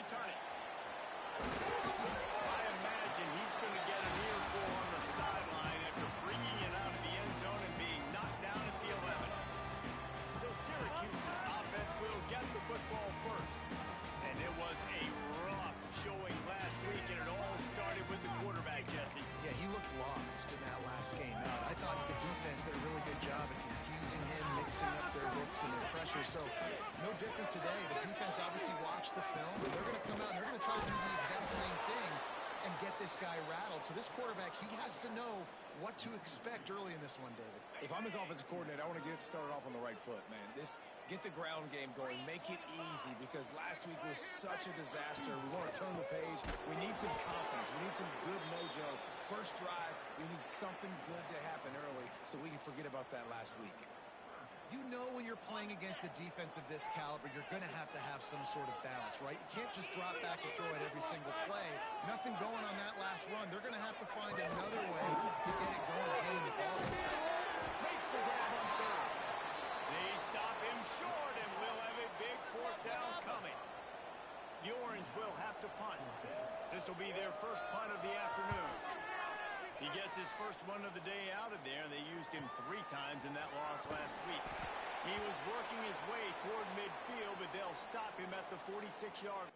return it. I imagine he's going to get an earful on the sideline after bringing it out of the end zone and being knocked down at the 11. So Syracuse's offense will get the football first. And it was a rough showing last week, and it all started with the quarterback, Jesse. Yeah, he looked lost in that last game out. I thought the defense did a really good job at confusing him, mixing up their looks and their pressure. So no different today. The defense obviously watched the film, and they're going to come out and they're going to try to do the exact same thing and get this guy rattled. So this quarterback, he has to know what to expect early in this one, David. If I'm his offensive coordinator, I want to get it started off on the right foot, man. Get the ground game going. Make it easy, because last week was such a disaster. We want to turn the page. We need some confidence. We need some good mojo. First drive, we need something good to happen early so we can forget about that last week. You know when you're playing against a defense of this caliber, you're going to have some sort of balance, right? You can't just drop back and throw it every single play. Nothing going on that last run. They're going to have to find another way to get it going and handing the ball. Makes the grab on third. They stop him short, and we'll have a big fourth down coming. The Orange will have to punt. This will be their first punt of the afternoon. He gets his first one of the day out of there. They used him 3 times in that loss last week. He was working his way toward midfield, but they'll stop him at the 46-yard.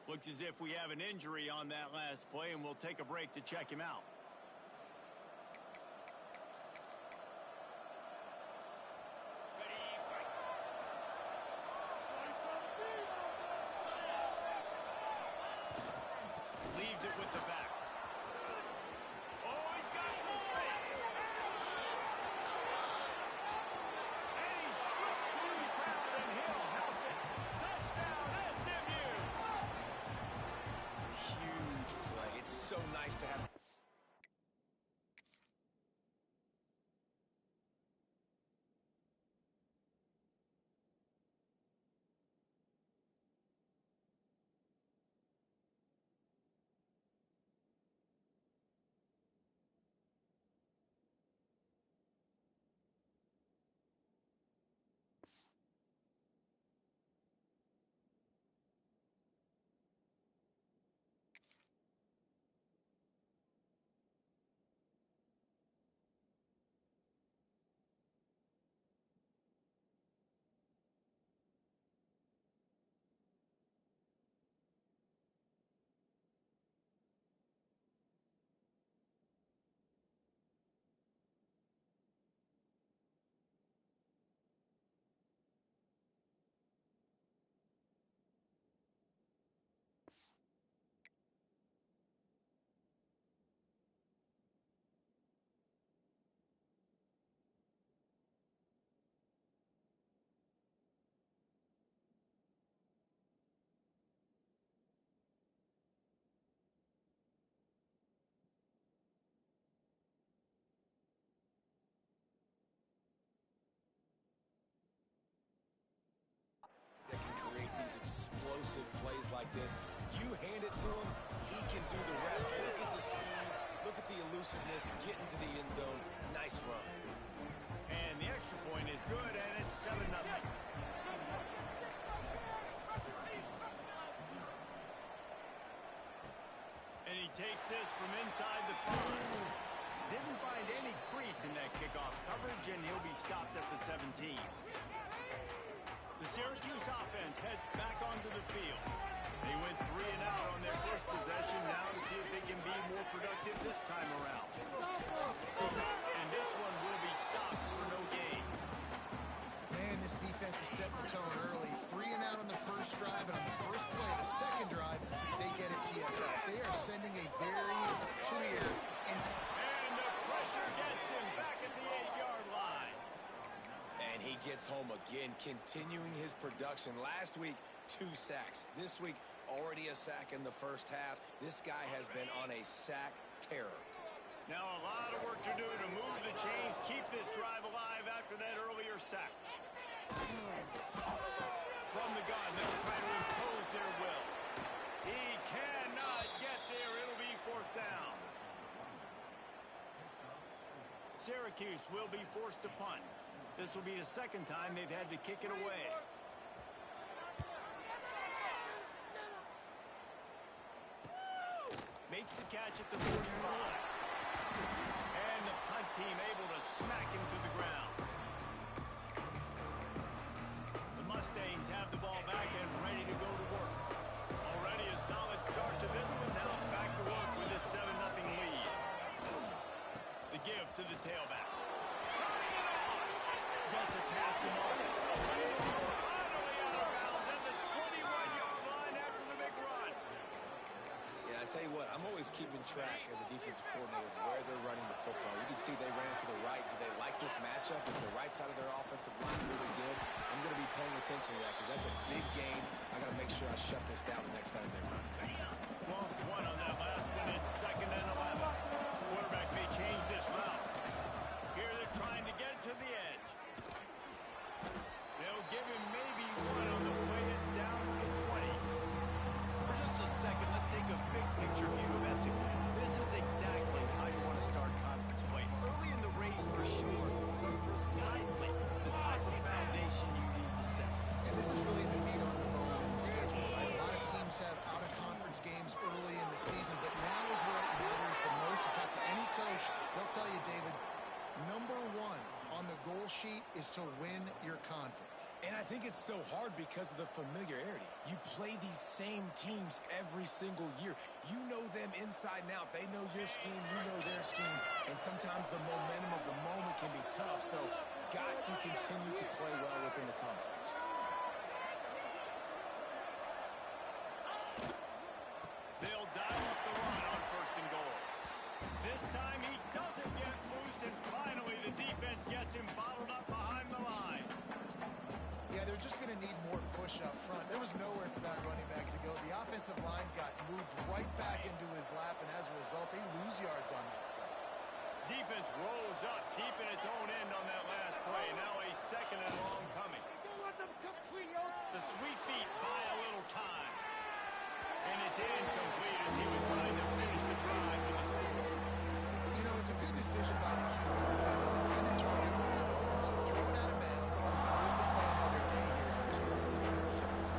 Looks as if we have an injury on that last play, and we'll take a break to check him out. Leaves it with the back. Oh, he's got some space. And he slipped through the crowd, and he'll house it. Touchdown, SMU. Huge play. It's so nice to have like this. You hand it to him, he can do the rest. Look at the speed, look at the elusiveness, get into the end zone. Nice run. And the extra point is good, and it's 7-0. And he takes this from inside the 5. Didn't find any crease in that kickoff coverage, and he'll be stopped at the 17. The Syracuse offense heads back onto the field. They went 3 and out on their first possession, now to see if they can be more productive this time around. And this one will be stopped for no gain. Man, this defense is setting the tone early. 3 and out on the first drive, and on the first play of the second drive, they get a TFL. They are sending a very clear and the pressure gets him back at the 8-yard line. And he gets home again, continuing his production. Last week, 2 sacks. This week, already a sack in the first half. This guy has been on a sack terror. Now a lot of work to do to move the chains, keep this drive alive after that earlier sack. From the gun, they'll try to impose their will. He cannot get there. It'll be 4th down. Syracuse will be forced to punt. This will be the second time they've had to kick it away. Makes the catch at the 45. And the punt team able to smack him to the ground. The Mustangs have the ball back and ready to go to work. Already a solid start to this one. Now back to work with this 7-0 lead. The give to the tailback. Turning it on. Gets a pass to Marcus. Finally out of bounds at the 21-yard line after the big run. Yeah, I tell you what, I'm always keeping track as a defensive coordinator of where they're running the football. You can see they ran to the right. Do they like this matchup? Is the right side of their offensive line really good? I'm going to be paying attention to that because that's a big game. I got to make sure I shut this down the next time they run. Lost 1 on that last one. It's 2nd and 11. Quarterback may change this route. Here they're trying to get to the edge. They'll give him maybe 1 on the play. It's down to the 20. For just a second, let's take a big picture view of SMU. This is exactly how you want to start conference play. Early in the race for sure, but precisely the type of foundation you need to set. And this is really the meat on the bone in the schedule, right? A lot of teams have out-of-conference games early in the season, but now is where it matters the most. To talk to any coach, they'll tell you, David, number 1 on the goal sheet is to win your conference. And I think it's so hard because of the familiarity. You play these same teams every single year. You know them inside and out. They know your scheme, you know their scheme. And sometimes the momentum of the moment can be tough. So got to continue to play well within the conference. They'll dial up the run on 1st and goal. This time he doesn't get loose, and finally the defense gets him bottled up behind the line. Yeah, they're just going to need more push up front. There was nowhere for that running back to go. The offensive line got moved right back into his lap, and as a result, they lose yards on that play. Defense rolls up deep in its own end on that last play. Now a 2nd and long coming. The sweet feet buy a little time. And it's incomplete as he was trying to finish the drive with a score. You know, it's a good decision by the QB because his intended target was open, so throw it out of bounds and move the play another day here in this group.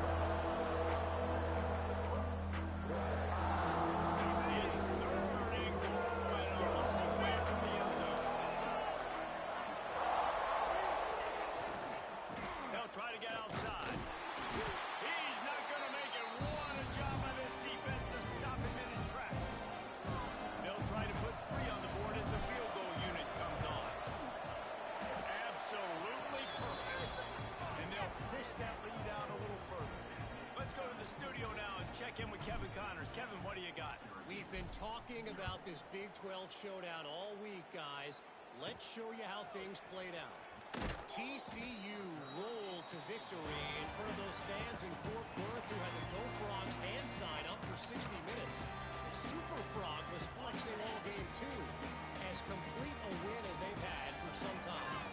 It's 3rd and goal and a long way from the end zone. They'll try to get outside. He's not going to make it. What a job by this defense to stop him in his tracks. They'll try to put 3 on the board as the field goal unit comes on. Absolutely perfect. And they'll push that lead out a little further. Let's go to the studio now and check in with Kevin Connors. Kevin, what do you got? We've been talking about this Big 12 showdown all week, guys. Let's show you how things played out. TCU rolled to victory in front of those fans in Fort Worth who had the Go Frogs hand sign up for 60 minutes. Super Frog was flexing all game, too. As complete a win as they've had for some time.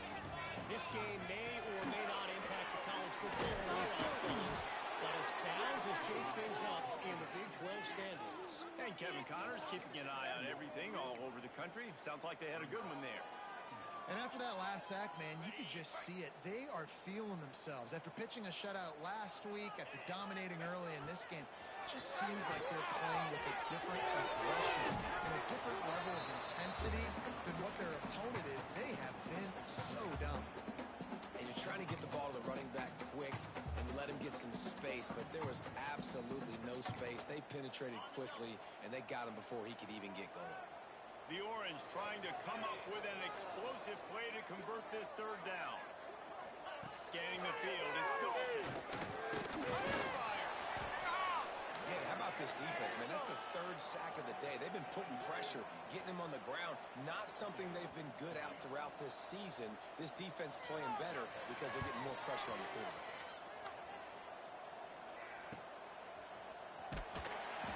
This game may or may not impact the college football playoff, but it's bound to shake things up in the Big 12 standings. And Kevin Connors keeping an eye on everything all over the country. Sounds like they had a good one there. And after that last sack, man, you could just see it. They are feeling themselves. After pitching a shutout last week, after dominating early in this game, it just seems like they're playing with a different aggression and a different level of intensity than what their opponent is. They have been so dumb. And you're trying to get the ball to the running back quick and let him get some space, but there was absolutely no space. They penetrated quickly, and they got him before he could even get going. The Orange trying to come up with an explosive play to convert this third down. Scanning the field, it's Dalton. Fire! Yeah, how about this defense, man? That's the third sack of the day. They've been putting pressure, getting him on the ground. Not something they've been good at throughout this season. This defense playing better because they're getting more pressure on the quarterback.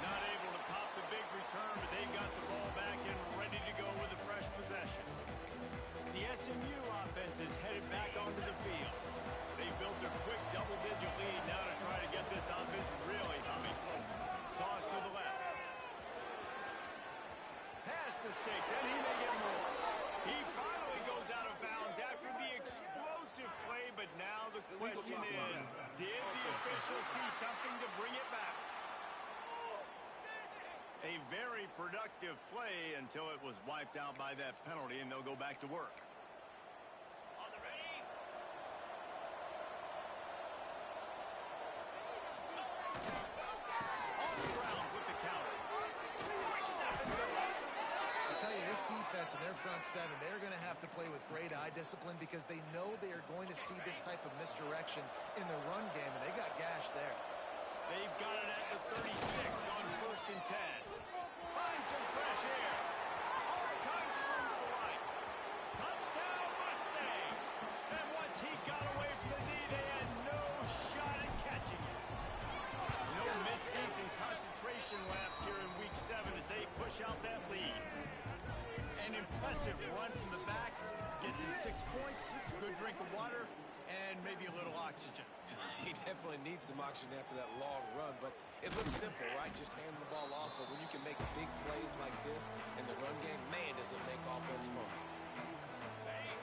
Not able to pop the big return, but they've got the ball back and ready to go with a fresh possession. The SMU offense is headed back onto the field. They built a quick double-digit lead now to try to get this offense really humming. Toss to the left. Pass the sticks, and he may get more. He finally goes out of bounds after the explosive play, but now the question is, did the official see something to bring it back? A very productive play until it was wiped out by that penalty, and they'll go back to work. On the ready. On the ground with the counter. Quick step and go. I'll tell you, this defense and their front seven, they're going to have to play with great eye discipline because they know they are going to see this type of misdirection in the run game, and they got gashed there. They've got it at the 36 on 1st and 10. Find some fresh air. All kinds of room to the right. Touchdown Mustangs. And once he got away from the knee, they had no shot at catching it. No mid-season concentration laps here in Week 7 as they push out that lead. An impressive run from the back. Gets him 6 points, good drink of water, and maybe a little oxygen. He definitely needs some oxygen after that long run, but it looks simple, right? Just hand the ball off, but when you can make big plays like this in the run game, man, does it make offense fun.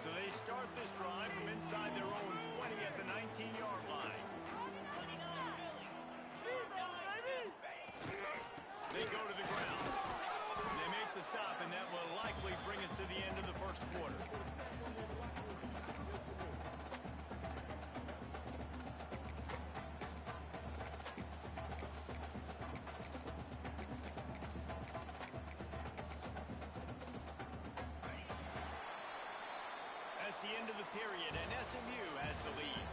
So they start this drive from inside their own 20 at the 19-yard line. They go to the ground. They make the stop, and that will likely bring us to the end of the first quarter. That's the end of the period, and SMU has the lead.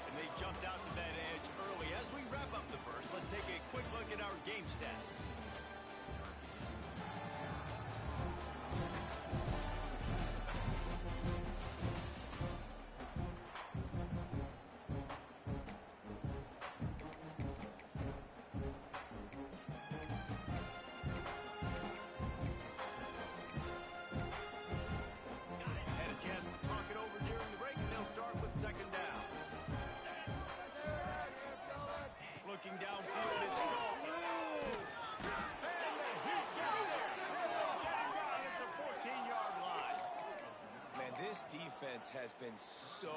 And they jumped out to that edge early. As we wrap up the first, let's take a quick look at our game stats. Had a chance to talk it over during the break, and they'll start with second down. Looking downfield, it's Dalton. And the heat's out there. Getting down at the 14-yard line. Man, this defense has been so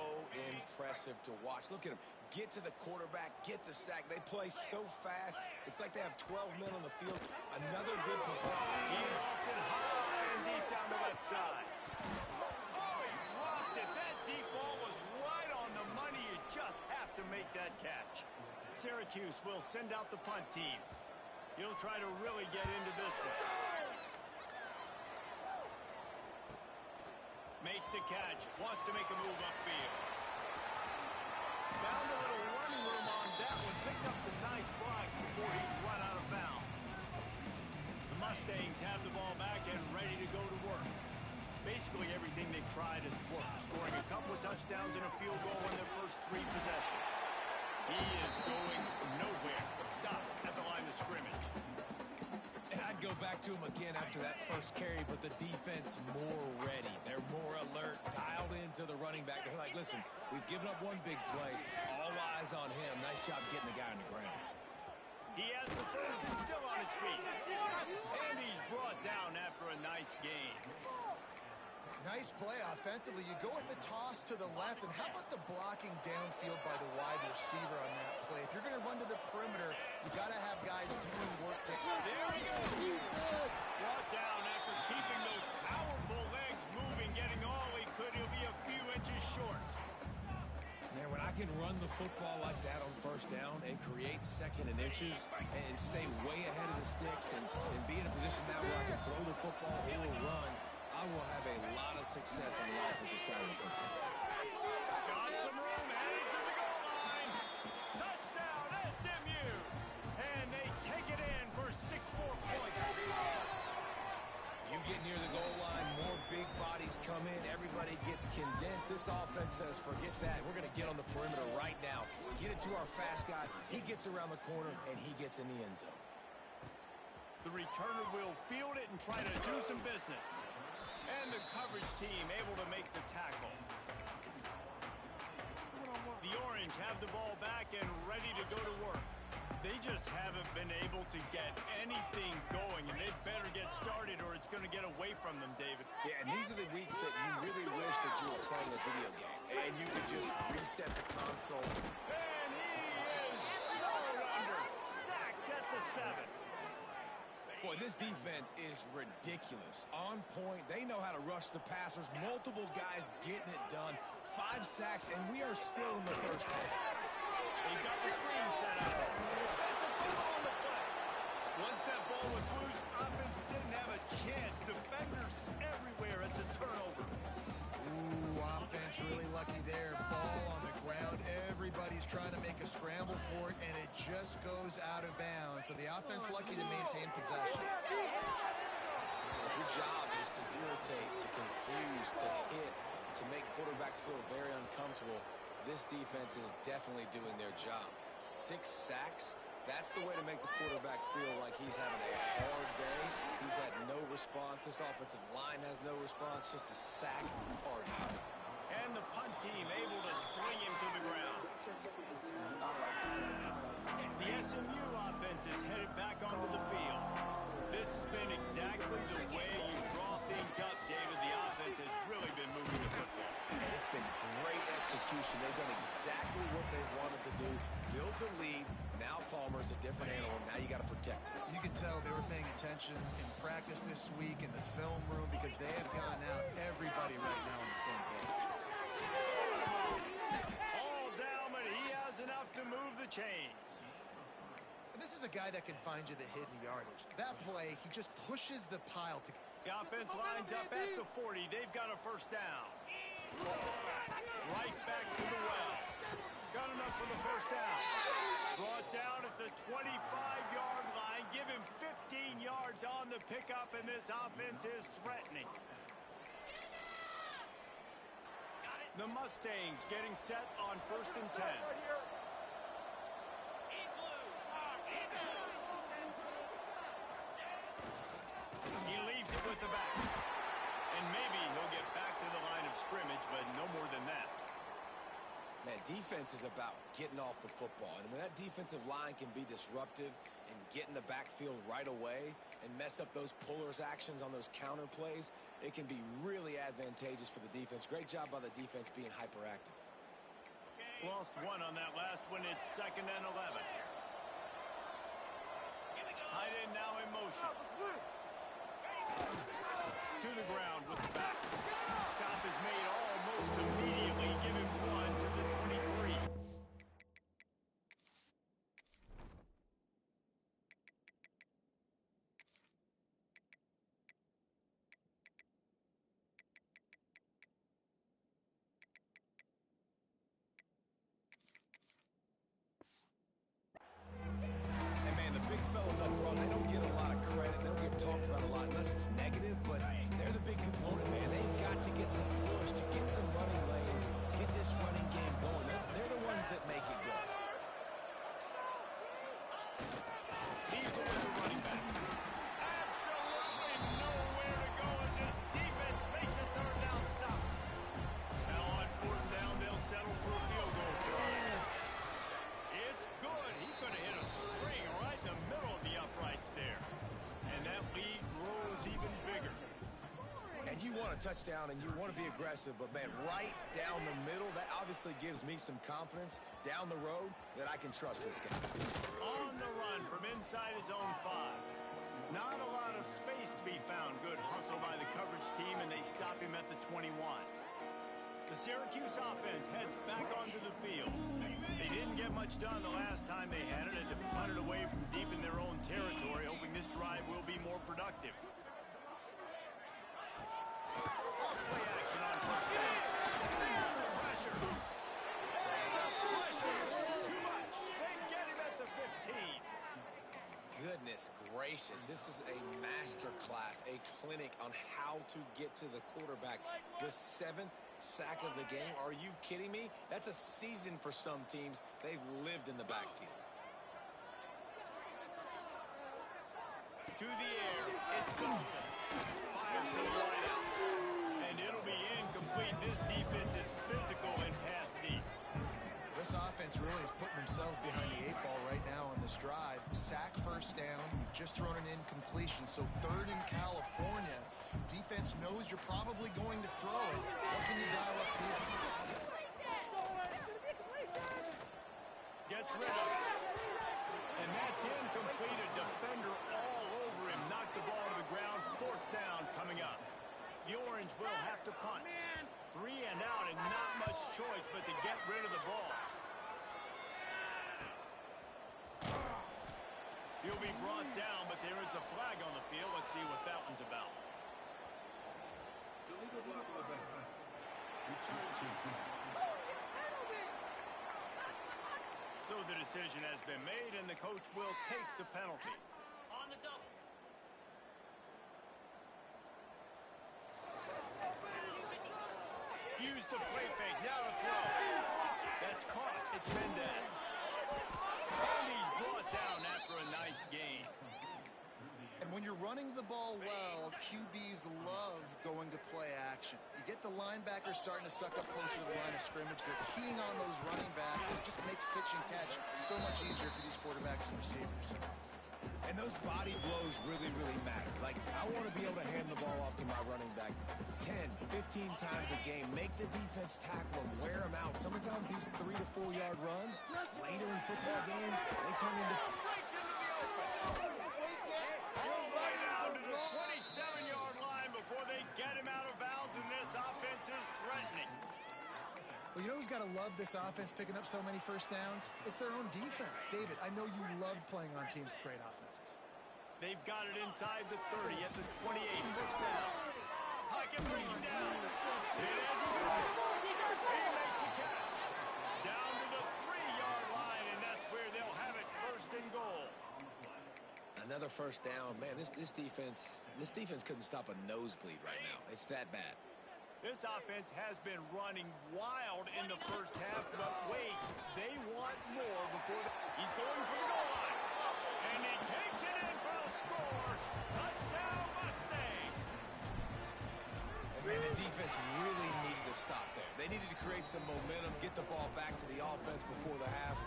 impressive to watch. Look at them. Get to the quarterback, get the sack. They play so fast. It's like they have 12 men on the field. Another good performance. He lost it high and deep down the left side. Oh, he dropped it. That deep ball was right on the money. You just have to make that catch. Syracuse will send out the punt team. He'll try to really get into this one. Makes the catch. Wants to make a move upfield. Found a little running room on that one. Picked up some nice blocks before he's run out of bounds. The Mustangs have the ball back and ready to go to work. Basically everything they've tried has worked, scoring a couple of touchdowns and a field goal in their first 3 possessions. He is going nowhere. Stop at the line of scrimmage. And I'd go back to him again after that first carry, but the defense more ready. They're more alert, dialed into the running back. They're like, listen, we've given up one big play. All eyes on him. Nice job getting the guy on the ground. He has the first and still on his feet. And he's brought down after a nice gain. Nice play offensively. You go with the toss to the left, and how about the blocking downfield by the wide receiver on that play? If you're going to run to the perimeter, you got to have guys doing work to... There he goes. Brought down after keeping those powerful legs moving, getting all he could. He'll be a few inches short. Man, when I can run the football like that on first down and create second and inches and stay way ahead of the sticks and be in a position now where I can throw the football or run, I will have a lot of success on the offensive side of the football. Got some room, headed to the goal line. Touchdown, SMU. And they take it in for 6 more points. You get near the goal line, more big bodies come in, everybody gets condensed. This offense says, forget that. We're going to get on the perimeter right now. Get it to our fast guy. He gets around the corner, and he gets in the end zone. The returner will field it and try to do some business. And the coverage team able to make the tackle. The Orange have the ball back and ready to go to work. They just haven't been able to get anything going, and they'd better get started or it's going to get away from them, David. Yeah, and these are the weeks that you really wish that you were playing a video game, and you could just reset the console. And he is snowed under, sacked at the 7. Boy, this defense is ridiculous. On point. They know how to rush the passers. Multiple guys getting it done. 5 sacks, and we are still in the first half. He got the screen set up. That's a foul on the play. Once that ball was loose, offense didn't have a chance. Defenders everywhere. It's a turnover. Ooh, offense really lucky there. Ball on the ground. Everybody's trying to make a scramble for it, and it just goes out of bounds. So the offense lucky to maintain possession. Your job is to irritate, to confuse, to hit, to make quarterbacks feel very uncomfortable. This defense is definitely doing their job. 6 sacks, that's the way to make the quarterback feel like he's having a hard day. He's had no response. This offensive line has no response, just a sack party. And the punt team able to sling him to the ground. The SMU offense is headed back onto the field. This has been exactly the way you draw things up, David. The offense has really been moving the football. And it's been great execution. They've done exactly what they wanted to do. Build the lead. Now Palmer's a different animal. Now you got to protect it. You can tell they were paying attention in practice this week in the film room because they have gone out everybody right now on the same page. All down, but he has enough to move the chains. And this is a guy that can find you the hidden yardage. That play, he just pushes the pile to... The offense lines up at the 40. They've got a first down. Right back to the well. Got enough for the first down. Brought down at the 25-yard line. Give him 15 yards on the pickup, and this offense is threatening. The Mustangs getting set on 1st and 10. He leaves it with the back. And maybe he'll get back to the line of scrimmage, but no more than that. Man, defense is about getting off the football. And when that defensive line can be disruptive and get in the backfield right away and mess up those pullers actions on those counter plays, it can be really advantageous for the defense. Great job by the defense being hyperactive. Lost 1 on that last one. It's 2nd and 11. Tight end now in motion. To the ground with the back. Stop is made almost immediately. Give him 1 to the 23. And man, the big fellas up front, they don't get a lot of credit. They don't get talked about a lot unless it's negative, but they're the big component, man. They've got to get some push to a touchdown and you want to be aggressive, but, man, right down the middle, that obviously gives me some confidence down the road that I can trust this guy. On the run from inside his own 5. Not a lot of space to be found. Good hustle by the coverage team, and they stop him at the 21. The Syracuse offense heads back onto the field. They didn't get much done the last time they had it, and to punt it away from deep in their own territory, hoping this drive will be more productive. Off-play action on first down. There's some pressure. Pressure was too much. They get him at the 15. Goodness gracious, this is a master class, a clinic on how to get to the quarterback. The 7th sack of the game. Are you kidding me? That's a season for some teams. They've lived in the backfield. To the air, it's Dalton. Fires to the wideout. And it'll be incomplete. This defense is physical and pass deep. This offense really is putting themselves behind the 8 ball right now on this drive. Sack first down. You've just thrown an incompletion, so 3rd in California. Defense knows you're probably going to throw it. What can you dial up here? Gets rid of it. And that's incomplete. A defender all over him. Knocked the ball to the ground. 4th down coming up. The Orange will have to punt. 3 and out, and not much choice but to get rid of the ball. He'll be brought down, but there is a flag on the field. Let's see what that one's about. So the decision has been made, and the coach will take the penalty. On the double. Use the play fake. Now to throw. That's caught. It's Mendez. And he's brought down after a nice gain. And when you're running the ball well, QBs love going to play action. You get the linebackers starting to suck up closer to the line of scrimmage. They're keying on those running backs, and it just makes pitch and catch so much easier for these quarterbacks and receivers. And those body blows really, really matter. Like, I want to be able to hand the ball off to my running back 10, 15 times a game. Make the defense tackle them, wear them out. Sometimes these 3 to 4 yard runs, later in football games, they turn into... Straight into the open. All the way down to the 27-yard line before they get him out of bounds, and this offense is threatening. Well, you know who's got to love this offense picking up so many first downs? It's their own defense. David, I know you love playing on teams with great offenses. They've got it inside the 30 at the 28. First down. Pocket breaking down. It is a throw. He makes the catch. Down to the 3-yard line, and that's where they'll have it. 1st and goal. Another first down. Man, this defense couldn't stop a nosebleed right now. It's that bad. This offense has been running wild in the first half, but wait, they want more before he's going for the goal line. And he takes it in for a score. Touchdown, Mustangs. And man, the defense really needed to stop there. They needed to create some momentum, get the ball back to the offense before the half.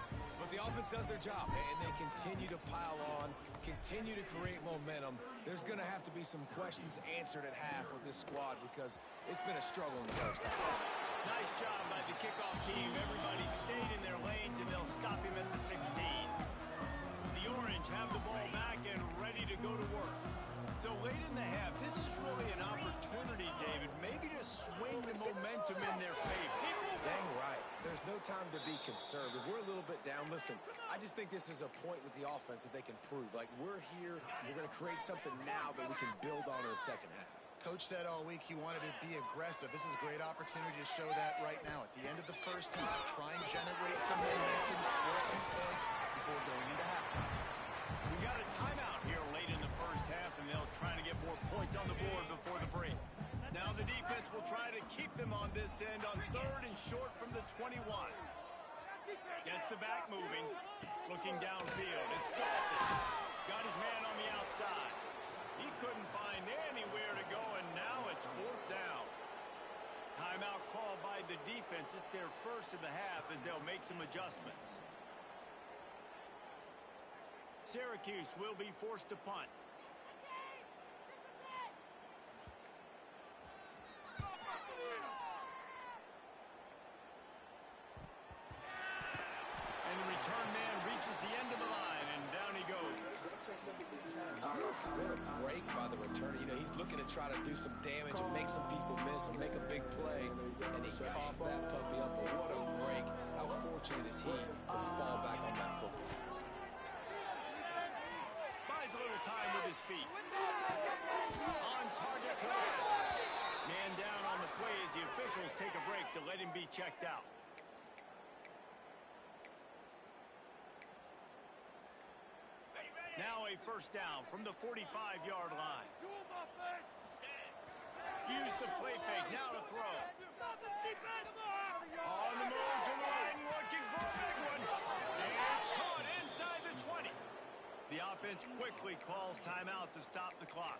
But the offense does their job, and they continue to pile on, continue to create momentum. There's going to have to be some questions answered at half with this squad because it's been a struggle in the first half. Nice job by the kickoff team. Everybody stayed in their lanes, and they'll stop him at the 16. The Orange have the ball back and ready to go to work. So late in the half, this is really an opportunity, David, maybe to swing the momentum in their favor. Dang right. There's no time to be conservative. We're a little bit down. Listen, I just think this is a point with the offense that they can prove. Like, we're here. We're going to create something now that we can build on in the second half. Coach said all week he wanted to be aggressive. This is a great opportunity to show that right now. At the end of the first half, try and generate some momentum, score some points before going into halftime. We got a timeout here late in the first half, and they'll try to get more points on the board before the break. Now the defense will try to keep them on this end on 3rd and short from the 21. Gets the back moving. Looking downfield. It's Dalton. Got his man on the outside. He couldn't find anywhere to go, and now it's 4th down. Timeout called by the defense. It's their first of the half as they'll make some adjustments. Syracuse will be forced to punt. reaches the end of the line, and down he goes. What a break by the returner. You know, he's looking to try to do some damage and make some people miss and make a big play, and he coughed that puppy up. But what a break. How fortunate is he to fall back on that football? Buys a little time with his feet. On target to the left. Man down on the play as the officials take a break to let him be checked out. Now a first down from the 45-yard line. Use the play fake. Now to throw. On the move to the right, looking for a big one. And it's caught inside the 20. The offense quickly calls timeout to stop the clock.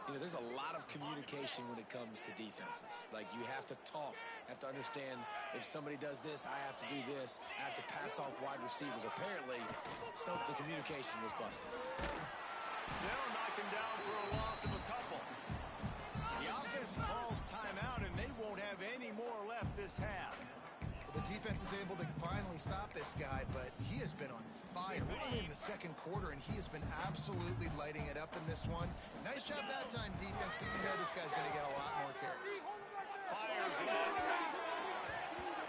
You know, there's a lot of communication when it comes to defenses. Like, you have to talk, have to understand if somebody does this, I have to do this. I have to pass off wide receivers. Apparently, the communication was busted. They'll knock him down for a loss of a couple. The offense calls timeout, and they won't have any more left this half. The defense is able to finally stop this guy, but he has been on fire. We're only in the second quarter, and he has been absolutely lighting it up in this one. Nice job that time, defense, but you know this guy's going to get a lot more carries. Fires left.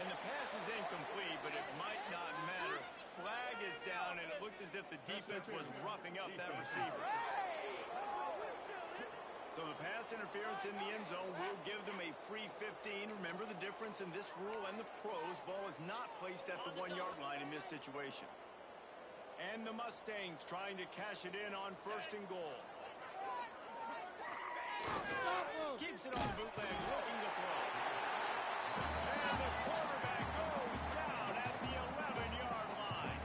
And the pass is incomplete, but it might not matter. Flag is down, and it looked as if the defense was roughing up that receiver. So the pass interference in the end zone will give them a free 15. Remember the difference in this rule and the pros. Ball is not placed at the 1-yard line in this situation. And the Mustangs trying to cash it in on first and goal. Keeps it on the bootleg, looking to throw. And the quarterback goes down at the 11-yard line.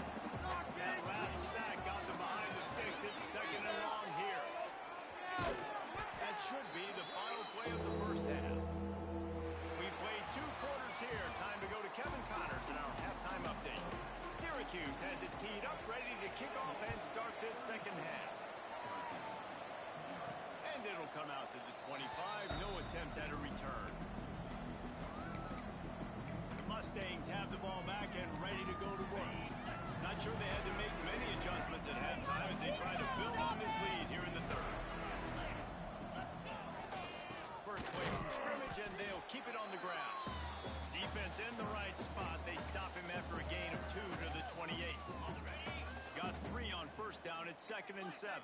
That last sack got them behind the sticks. It's second and long here. That should be the final play of the first half. We've played 2 quarters here. Time to go to Kevin Connors in our halftime update. Syracuse has it teed up, ready to kick off and start this second half. And it'll come out to the 25. No attempt at a return. The Mustangs have the ball back and ready to go to work. Not sure they had to make many adjustments at halftime as they try to build on this lead here in the third. First play from scrimmage, and they'll keep it on the ground. Defense in the right spot. They stop him after a gain of 2 to the 28. Got 3 on first down. It's second and 7.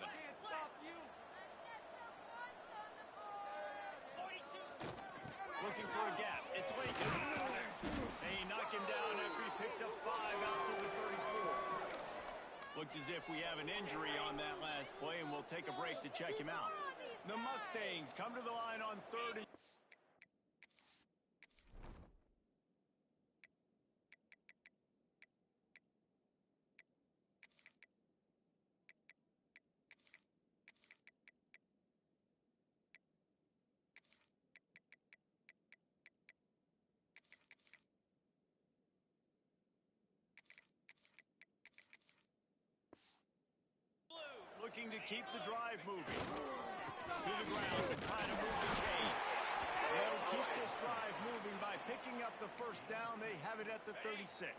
Looking for a gap. It's Lincoln. They knock him down after he picks up 5 out to the 34. Looks as if we have an injury on that last play, and we'll take a break to check him out. The Mustangs come to the line on third. Looking to keep the drive moving. To the ground to try to move the chains. They'll keep this drive moving by picking up the first down. They have it at the 36.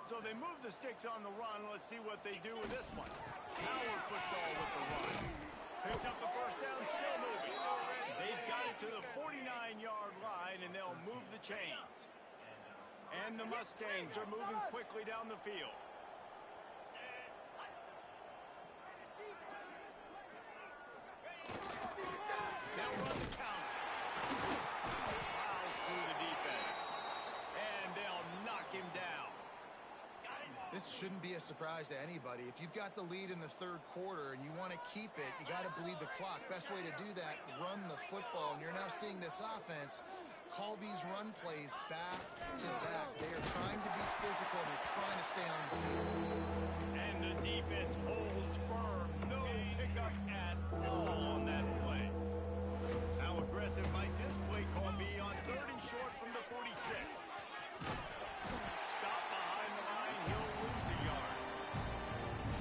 So they move the sticks on the run. Let's see what they do with this one. Power football with the run. Picks up the first down, still moving. They've got it to the 49-yard line, and they'll move the chains. And the Mustangs are moving quickly down the field. They'll run the counter. Plows through the defense. And they'll knock him down. This shouldn't be a surprise to anybody. If you've got the lead in the third quarter and you want to keep it, you got to bleed the clock. Best way to do that, run the football. And you're now seeing this offense call these run plays back to back. They are trying to be physical. They're trying to stay on the field. And the defense holds firm. No pickup at all on that play. How aggressive might this play call be on third and short from the 46? Stop behind the line. He'll lose a yard.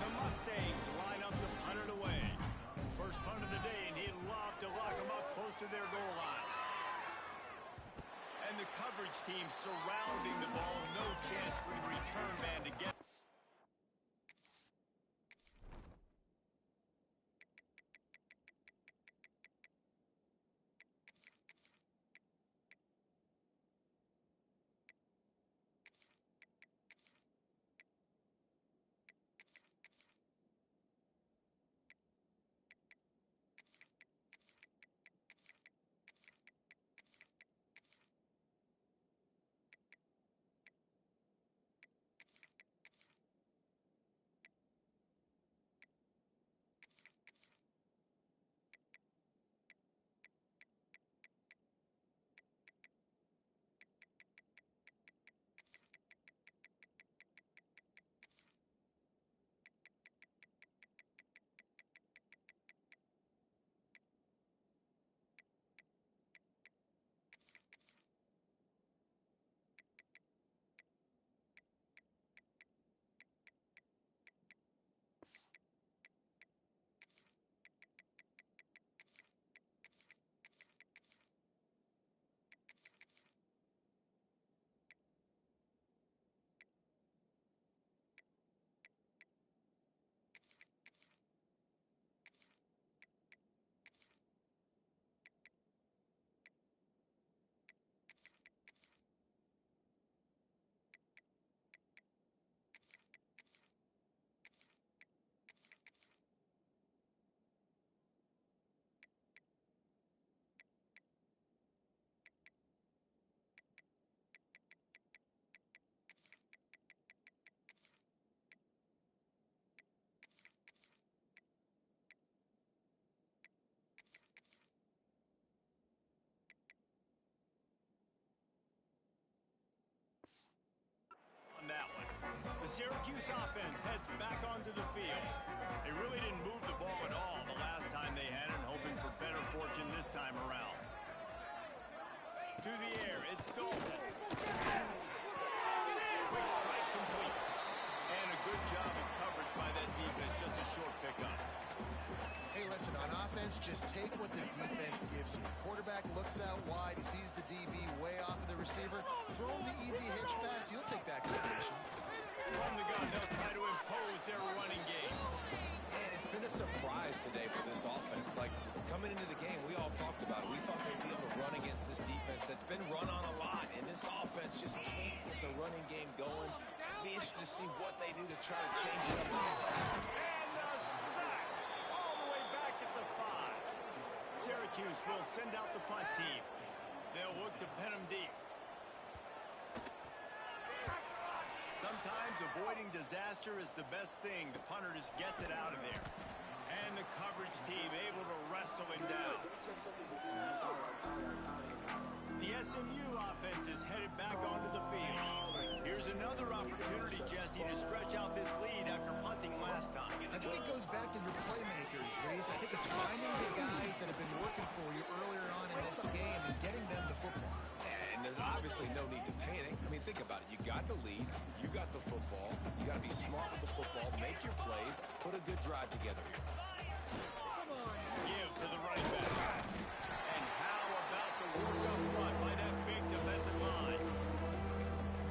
The Mustangs line up to punt it away. First punt of the day, and he'd love to lock them up close to their goal line. And the coverage team surrounding the ball. No chance for the return man to get. Syracuse offense heads back onto the field. They really didn't move the ball at all the last time they had it, hoping for better fortune this time around. To the air, it's Dalton. Quick strike complete. And a good job of coverage by that defense, just a short pickup. Hey, listen, on offense, just take what the defense gives you. Quarterback looks out wide, he sees the DB way off of the receiver. Throw him the easy hitch pass, you'll take that completion. From the gun, they'll try to impose their running game. And it's been a surprise today for this offense. Like, coming into the game, we all talked about it. We thought they'd be able to run against this defense that's been run on a lot, and this offense just can't get the running game going. Be interested to see what they do to try to change it up. And a sack all the way back at the 5. Syracuse will send out the punt team. They'll look to pin them deep. Sometimes avoiding disaster is the best thing. The punter just gets it out of there. And the coverage team able to wrestle him down. The SMU offense is headed back onto the field. Here's another opportunity, Jesse, to stretch out this lead after punting last time. I think it goes back to your playmakers, Reese. I think it's finding the guys that have been working for you earlier on in this game and getting them the football. And there's obviously no need to panic. I mean, think about it. You got the lead. You got the football. You got to be smart with the football. Make your plays. Put a good drive together here. Come on. Give to the running back. And how about the work up front by that big defensive line?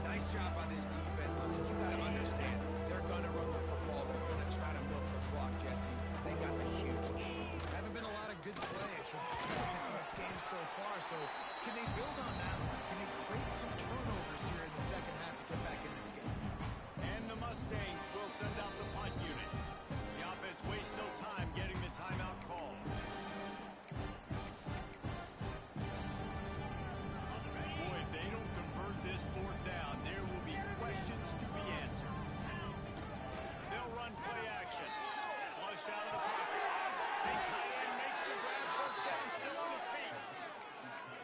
Nice job by this defense. Listen, you got to understand, they're going to run the football. They're going to try to milk the clock, Jesse. They got the huge lead. Haven't been a lot of good plays for this defense in this game so far, so can they build on that one? Can they create some turnovers here in the second half to get back in this game? And the Mustangs will send out the punt unit. The offense wastes no time getting the timeout called. Boy, if they don't convert this 4th down, there will be questions to be answered. They'll run play action. Flushed out of the pocket. His tight end makes the grab, first down, still on his feet.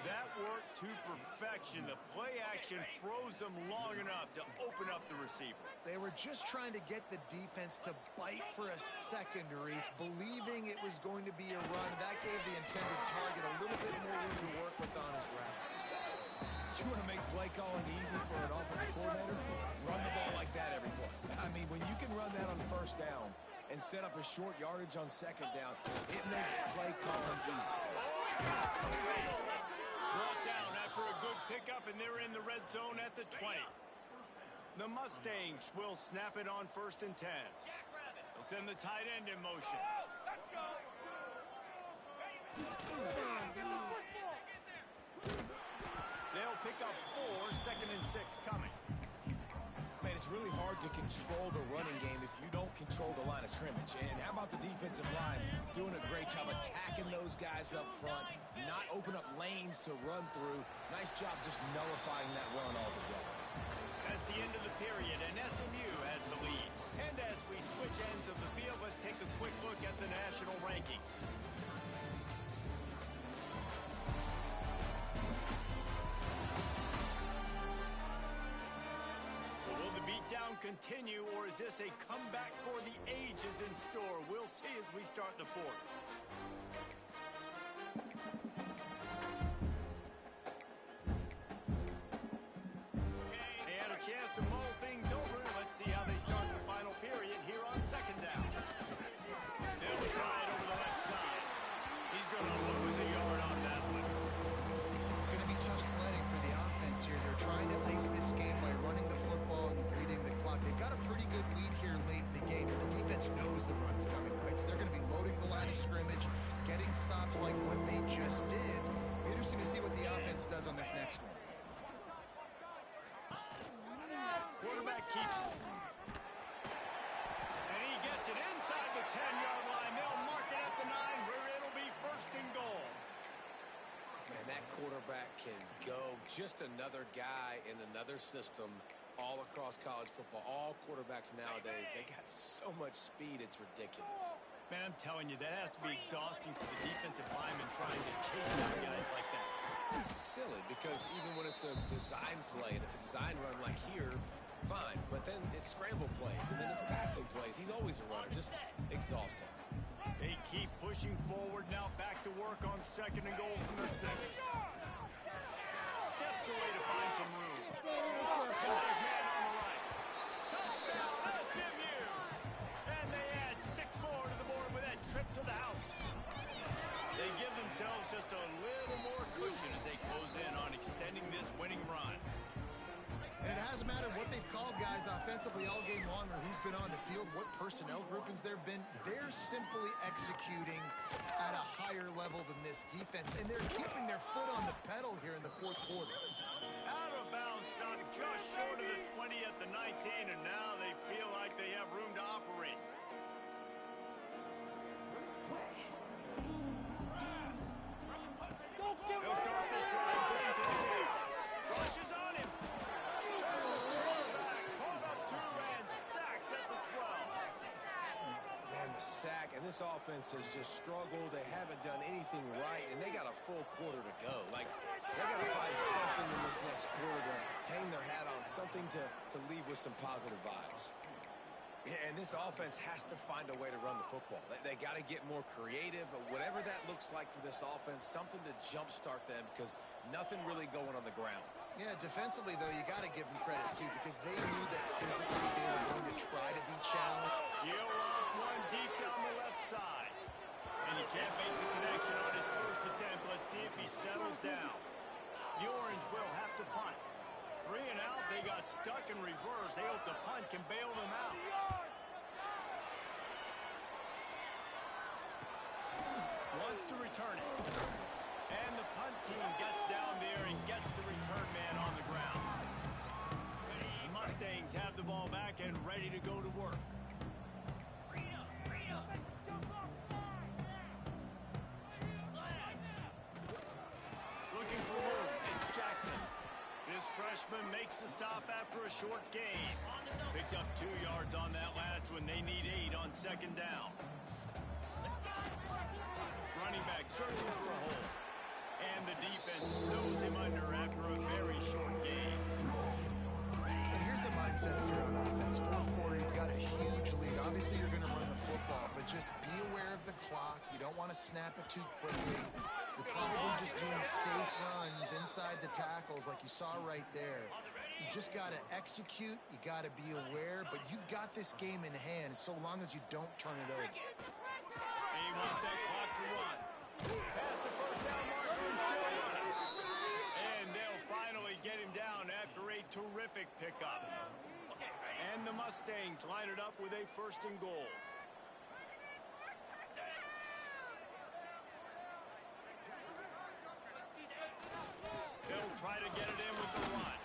That worked to perfection. The play action froze them long enough to open up the receiver. They were just trying to get the defense to bite for a second, Reese, believing it was going to be a run. That gave the intended target a little bit more room to work with on his route. You want to make play calling easy for an offensive coordinator? Run the ball like that every play. I mean, when you can run that on first down and set up a short yardage on second down, it makes play calling easy. Brought down after a good pickup, and they're in the red zone at the 20. The Mustangs will snap it on 1st and 10. They'll send the tight end in motion. They'll pick up 4, 2nd and 6 coming. Man, it's really hard to control the running game if you don't control the line of scrimmage. And how about the defensive line doing a great job attacking those guys up front, not open up lanes to run through. Nice job just nullifying that run altogether. That's the end of the period, and SMU has the lead. And as we switch ends of the field, let's take a quick look at the national rankings. So will the beatdown continue, or is this a comeback for the ages in store? We'll see as we start the 4th. Chance to mull things over. Let's see how they start the final period here on 2nd down. They'll try it over the left side. He's going to lose a yard on that one. It's going to be tough sledding for the offense here. They're trying to ice this game by running the football and bleeding the clock. They've got a pretty good lead here late in the game. The defense knows the run's coming, right? So they're going to be loading the line of scrimmage, getting stops like what they just did. It'll be interesting to see what the offense does on this next one. Quarterback keeps it. And he gets it inside the 10-yard line. They'll mark it at the 9 where it'll be 1st and goal. Man, that quarterback can go. Just another guy in another system all across college football. All quarterbacks nowadays, they got so much speed, it's ridiculous. Man, I'm telling you, that has to be exhausting for the defensive lineman trying to chase down guys like that. It's silly because even when it's a design play and it's a design run like here, fine. But then it's scramble plays and then it's passing plays. He's always a runner, just exhausting. They keep pushing forward now, back to work on 2nd and goal from the 6. Steps away to find some room. His man on the right. Touchdown, SMU! And they add 6 more to the board with that trip to the house. They give themselves just a little more cushion as they close in on extending this winning run. And it hasn't mattered what they've called guys offensively all game long or who's been on the field, what personnel groupings there have been. They're simply executing at a higher level than this defense, and they're keeping their foot on the pedal here in the 4th quarter. Out of bounds, stop just short of the 20 at the 19, and now they feel like they have room to operate. They'll start this drive going to the lead. Rushes on him. Caught up 2 and sacked at the 12. Man, the sack, and this offense has just struggled. They haven't done anything right, and they got a full quarter to go. Like, they got to find something in this next quarter to hang their hat on, something to leave with some positive vibes. Yeah, and this offense has to find a way to run the football. They got to get more creative, whatever that looks like for this offense, something to jumpstart them because nothing really going on the ground. Yeah, defensively, though, you got to give them credit, too, because they knew that physically they were going to try to be challenged. He'll off one deep down the left side. And he can't make the connection on his first attempt. Let's see if he settles down. The Orange will have to punt. 3 and out, they got stuck in reverse. They hope the punt can bail them out. Wants to return it. And the punt team gets down there and gets the return man on the ground. The Mustangs have the ball back and ready to go to work. Looking for room. It's Jackson. This freshman makes the stop after a short gain. Picked up 2 yards on that last one. They need 8 on 2nd down. Running back searching for a hole. And the defense snows him under after a very short gain. And here's the mindset if you're on offense. 4th quarter, you've got a huge lead. Obviously, you're going to run the football, but just be aware of the clock. You don't want to snap it too quickly. You're probably just doing safe runs inside the tackles like you saw right there. You just got to execute. You got to be aware, but you've got this game in hand so long as you don't turn it over. They want that clock to run. Past the first down marker and still running. And they'll finally get him down after a terrific pickup. And the Mustangs line it up with a 1st and goal. They'll try to get it in with the run.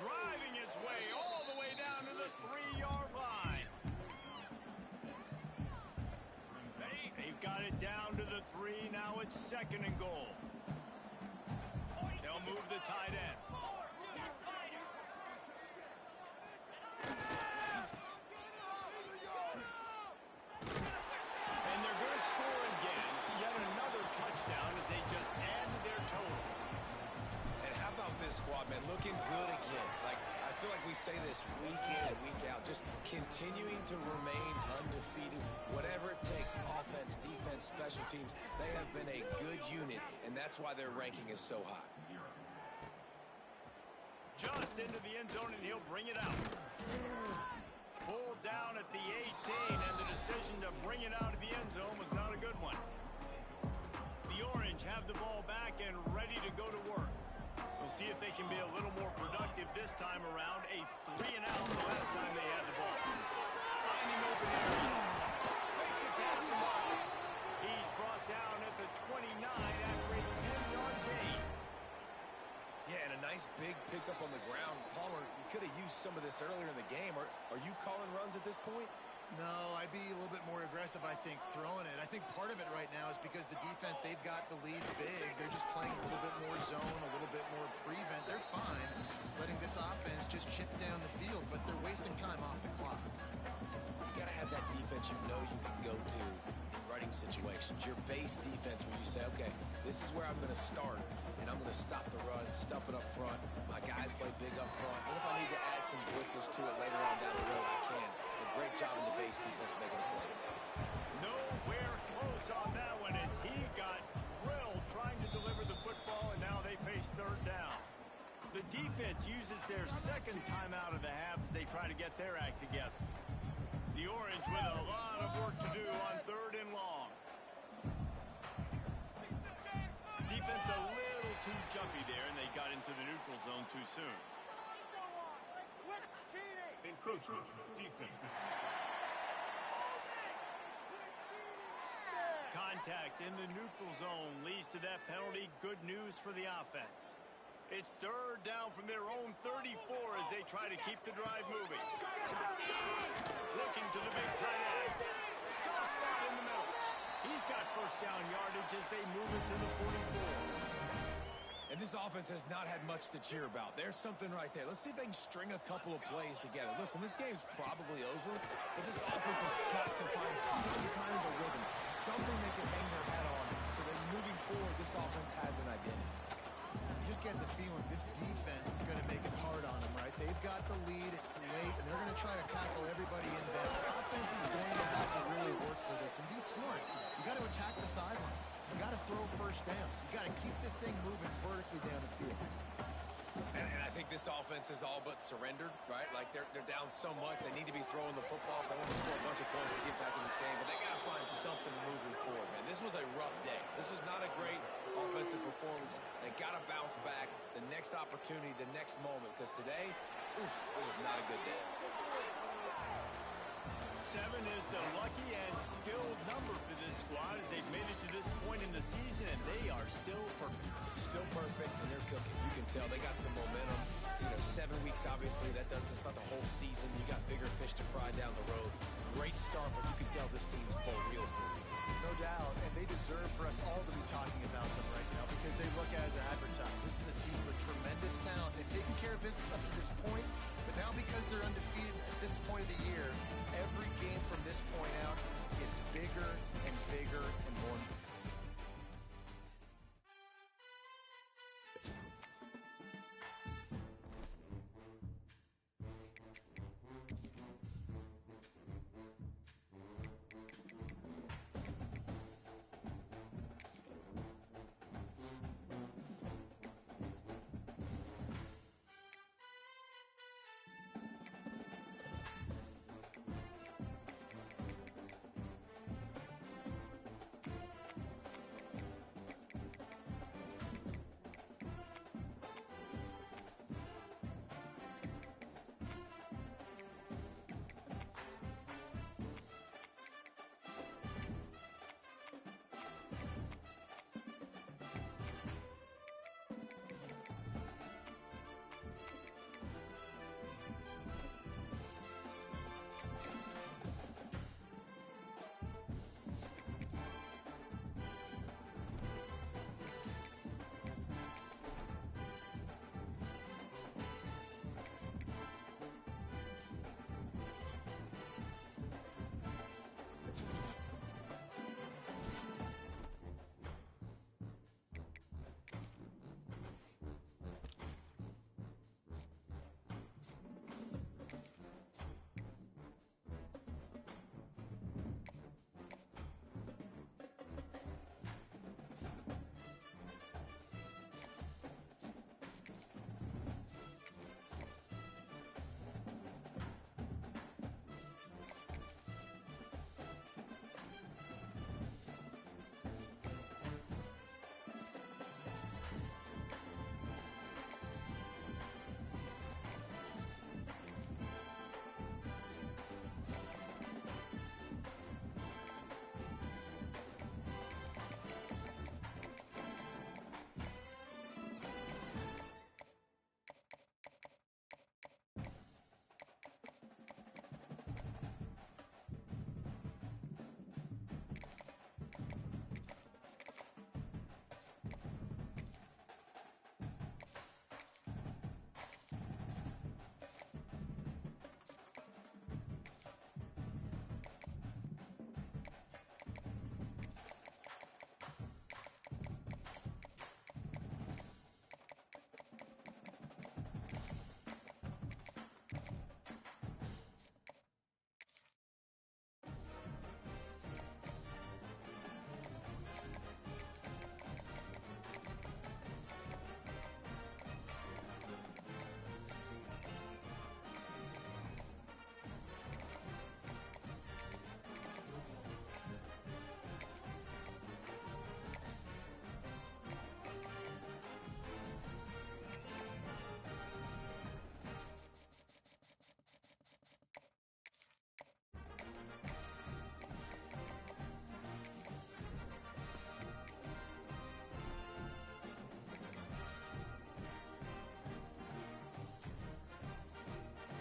Driving its way all the way down to the 3-yard line. They've got it down to the 3. Now it's 2nd and goal. They'll move the tight end. And they're going to score again. Yet another touchdown as they just add to their total. And how about this squad, man? Looking good again. Like, I feel like we say this week in and week out. Just continuing to remain undefeated. Whatever it takes, offense, defense, special teams, they have been a good unit, and that's why their ranking is so high. Just into the end zone, and he'll bring it out. Pulled down at the 18, and the decision to bring it out of the end zone was not a good one. The Orange have the ball back and ready to go to work. We'll see if they can be a little more productive this time around. A 3 and out the last time they had the ball. Finding open areas. Makes it past the mark. He's brought down at the 29 after a 10-yard gain. Yeah, and a nice big pickup on the ground. Palmer, you could have used some of this earlier in the game. Are you calling runs at this point? No, I'd be a little bit more aggressive, I think, throwing it. I think part of it right now is because the defense, they've got the lead big. They're just playing a little bit more zone, a little bit more prevent. They're fine letting this offense just chip down the field, but they're wasting time off the clock. You got to have that defense you know you can go to in running situations. Your base defense where you say, okay, this is where I'm going to start, and I'm I'm going to stop the run, stuff it up front. My guys play big up front. And if I need to add some blitzes to it later on down the road, I can. A great job in the base defense making a play. Nowhere close on that one as he got drilled trying to deliver the football, and now they face third down. The defense uses their second timeout of the half as they try to get their act together. The Orange with a lot of work to do on third and long. Defense a little too jumpy there, and they got into the neutral zone too soon. Encroachment, defense. Contact in the neutral zone leads to that penalty. Good news for the offense. It's third down from their own 34 as they try to keep the drive moving. Looking to the big tight end. Soft spot in the middle. He's got first down yardage as they move it to the 44. And this offense has not had much to cheer about. There's something right there. Let's see if they can string a couple of plays together. Listen, this game's probably over, but this offense has got to find some kind of a rhythm, something they can hang their hat on, so that moving forward, this offense has an identity. You just get the feeling this defense is going to make it hard on them, right? They've got the lead, it's late, and they're going to try to tackle everybody in bounds. Offense is going to have to really work for this and be smart. You got to attack the sideline. You got to throw first down. You got to keep this thing moving vertically down the field. And I think this offense is all but surrendered, right? Like they're down so much, they need to be throwing the football. They want to score a bunch of points to get back in this game, but they got to find something moving forward, man. This was a rough day. This was not a great offensive performance. They got to bounce back the next opportunity, the next moment, because today, it was not a good day. 7 is the lucky and skilled number for this squad as they've made it to this point in the season, and they are still perfect. Still perfect, and they're cooking. You can tell they got some momentum. 7 weeks, obviously, that's not the whole season. You got bigger fish to fry down the road. Great start, but you can tell this team's for real. No doubt, and they deserve for us all to be talking about them right now because they look as advertised. This is a team with tremendous talent. They've taken care of business up